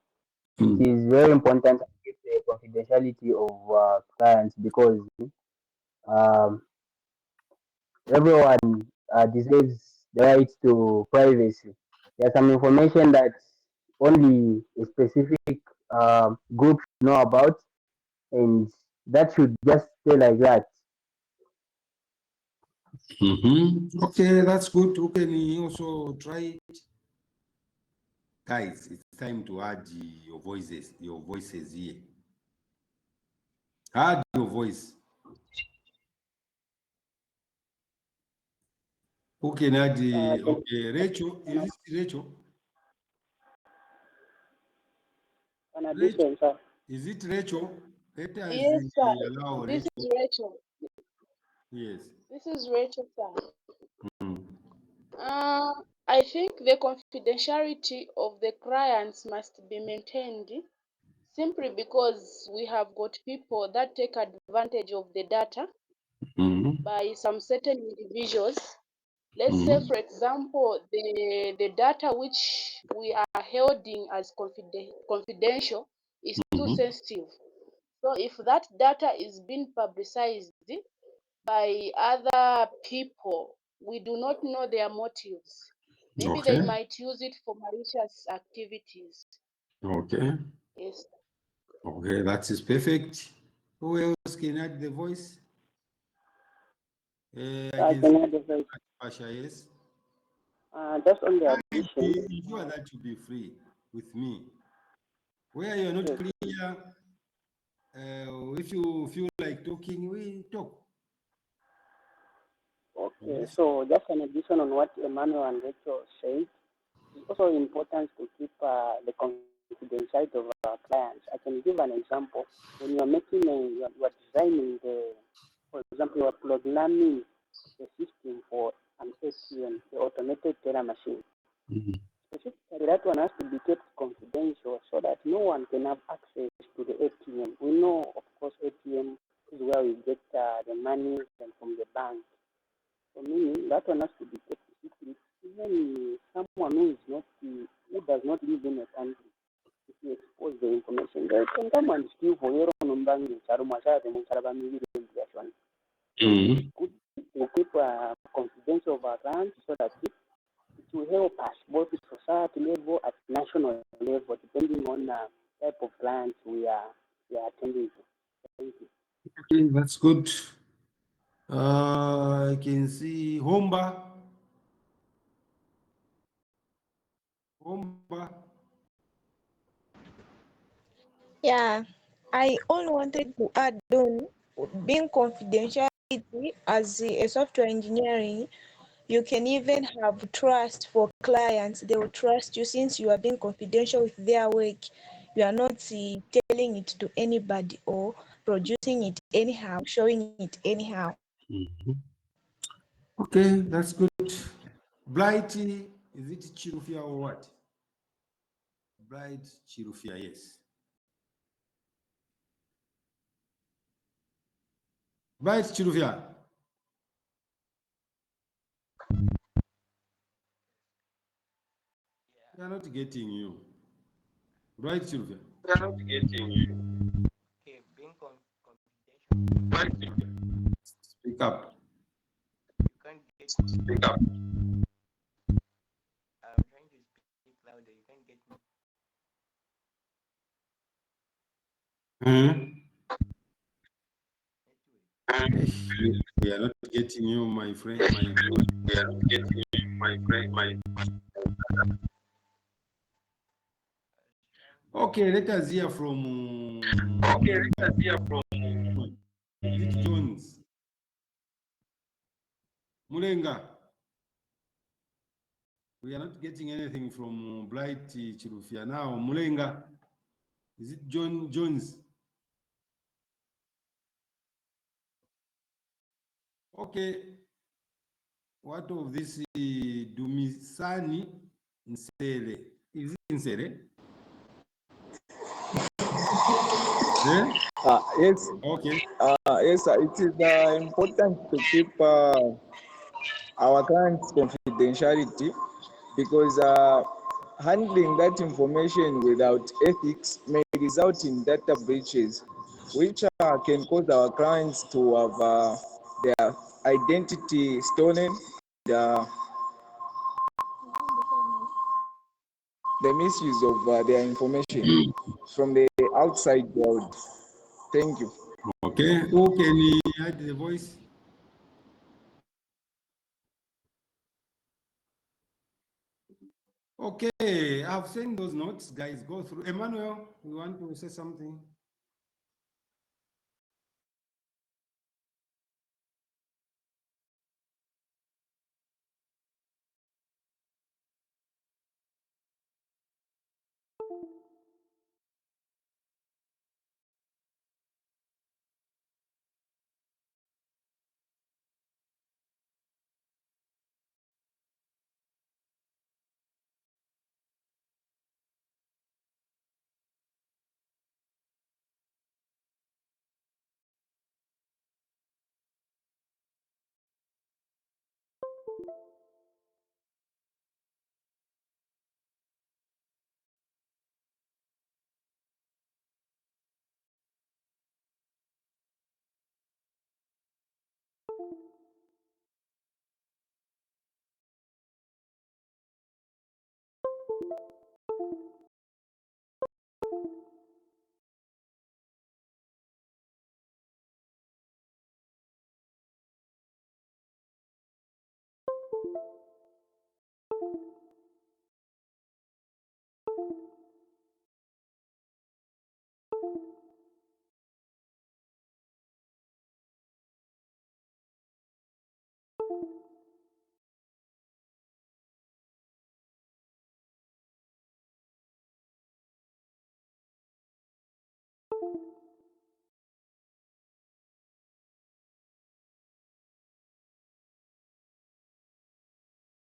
it is very important to keep the confidentiality of clients because um, everyone deserves the right to privacy. There's some information that only a specific group should know about, and that should just stay like that. Okay, that's good. Who can also try it? Guys, it's time to add your voices here. Add your voice. Who can add okay, Rachel? Is this Rachel? An addition, sir. Is it Rachel? Let us Yes, sir. allow This Rachel. is Rachel. Yes. This is Rachel, sir. Mm. I think the confidentiality of the clients must be maintained simply because we have got people that take advantage of the data by some certain individuals. Let's say, for example, the data which we are holding as confidential is too sensitive. So if that data is being publicized by other people, we do not know their motives. Maybe they might use it for malicious activities. Okay. Yes. Okay, that is perfect. Who else can add the voice? I can add the voice. Pasha, yes. Just on the addition. Ensure that you be free with me. Where you're not clear, if you feel like talking, we talk. Okay, so just an addition on what Emmanuel and Rachel said, it's also important to keep the confidentiality of our clients. I can give an example. When you are you are designing for example, you are programming the system for an ATM, the automated teller machine. Specifically, that one has to be kept confidential so that no one can have access to the ATM. We know, of course, ATM is where we get the money from the bank. For me, that one has to be kept secret. Even someone who does not live in a country, if you expose the information, they can come and steal for your own bank. Good to keep confidential of our clients so that it will help us both at society level, at national level, depending on the type of clients we are attending. Thank you. Okay, that's good. I can see Homba. Homba. Yeah, I only wanted to add on being confidentiality as a software engineering, you can even have trust for clients. They will trust you since you are being confidential with their work. You are not telling it to anybody or producing it anyhow, showing it anyhow. Okay, that's good. Blighty, is it Chirufia or what? Bright Chirufia, yes. Bright Chirufia. We are not getting you. Bright Chirufia. We are not getting you. Okay, being confidential. Right. Speak up. You can't get me. Speak up. I'm trying to speak louder. You can't get me. We are not getting you, my friend. We are not getting you, my friend. Okay, let us hear from. Okay, let us hear from. Is it Jones? Mulenga. We are not getting anything from Blight Chirufia. Now, Mulenga. Is it Jones? Okay. What of this Dumisani Nsele? Is it Nsele? Yeah? Yes, Okay. yes, it is important to keep our clients' confidentiality because handling that information without ethics may result in data breaches, which can cause our clients to have their identity stolen, the misuse of their information from the outside world. Thank you. Okay. Who can add the voice? Okay, I've sent those notes, guys. Go through. Emmanuel, you want to say something?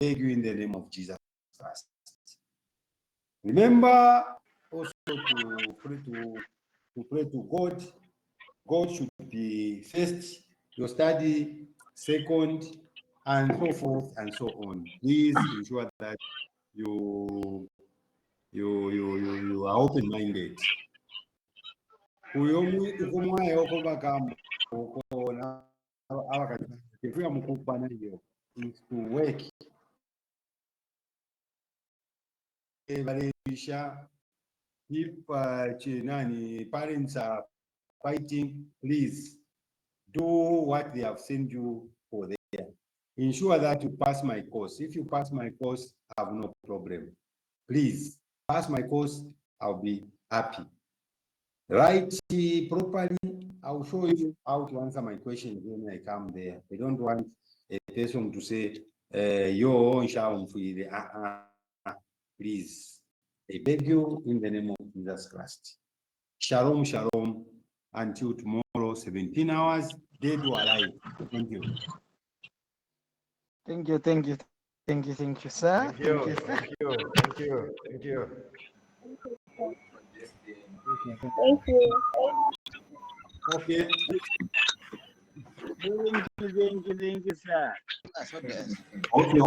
Beg you in the name of Jesus Christ. Remember also to pray to God. God should be first, your study, second, and so forth and so on. Please ensure that you are open-minded. Is to work. If parents are fighting, please do what they have sent you for there. Ensure that you pass my course. If you pass my course, I have no problem. Please pass my course, I'll be happy. Write properly. I'll show you how to answer my questions when I come there. I don't want a person to say, yo, please. I beg you in the name of Jesus Christ. Shalom, shalom. Until tomorrow, 17 hours, dead or alive. Thank you. Thank you, thank you, thank you, thank you, sir. Thank you, thank you, thank you, thank you. Thank you. Okay. Thank you, sir. Okay.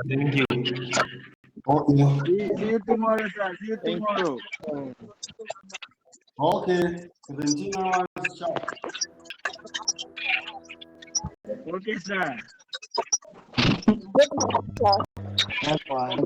Thank you. Okay. See you tomorrow, sir. See you tomorrow. Okay. 17 hours sharp. Okay, sir. Good night, sir. That's fine.